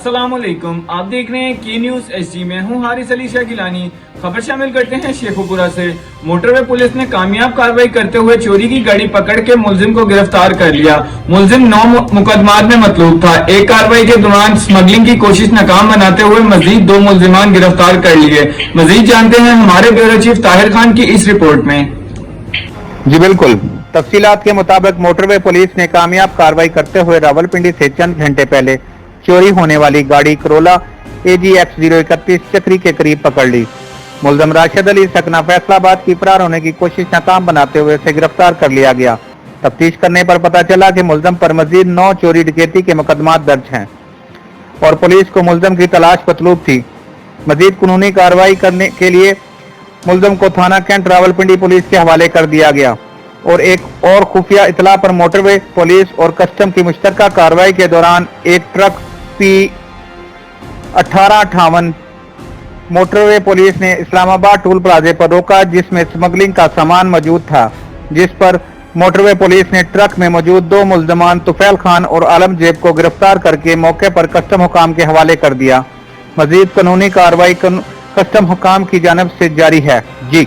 अस्सलाम वालेकुम, आप देख रहे हैं की न्यूज एचडी में हूं हारिस अली शाह गिलानी। खबर शामिल करते हैं शेखुपुरा से। मोटरवे पुलिस ने कामयाब कार्रवाई करते हुए चोरी की गाड़ी पकड़ के मुलजिम को गिरफ्तार कर लिया। मुलजिम 9 मुकदमात में मतलूब था। एक कार्रवाई के दौरान स्मगलिंग की कोशिश नाकाम बनाते हुए मजीद 2 मुलजिमान गिरफ्तार कर लिए। मजीद जानते हैं हमारे ब्यूरो चीफ ताहिर खान की इस रिपोर्ट में। जी बिल्कुल, तफसीलात के मुताबिक मोटरवे पुलिस ने कामयाब कार्रवाई करते हुए रावलपिंडी से चंद घंटे पहले चोरी होने वाली गाड़ी करोला AGX 031 चक्री के करीब पकड़ ली। मुलजम राशिद अली सकना फैसलाबाद की फरार होने की कोशिश नाकाम बनाते हुए उसे गिरफ्तार कर लिया गया। तफ्तीश करने पर पता चला कि मुलजम पर मजीद 9 चोरी डकैती के मुकदमात दर्ज हैं और पुलिस को मुलजम की तलाश मतलूब थी। मजीद कानूनी कार्रवाई करने के लिए मुलजम को थाना कैंट रावलपिंडी पुलिस के हवाले कर दिया गया और एक और खुफिया इतला पर मोटरवे पुलिस और कस्टम की मुश्तरका कार्रवाई के दौरान एक ट्रक P1858 मोटरवे पुलिस ने इस्लामाबाद टोल प्लाजे पर रोका, जिसमें स्मगलिंग का सामान मौजूद था, जिस पर मोटरवे पुलिस ने ट्रक में मौजूद 2 मुल्जमान तुफैल खान और आलमजेब को गिरफ्तार करके मौके पर कस्टम हुकाम के हवाले कर दिया। मजीद कानूनी कार्रवाई कस्टम हुकाम की जानिब से जारी है। जी।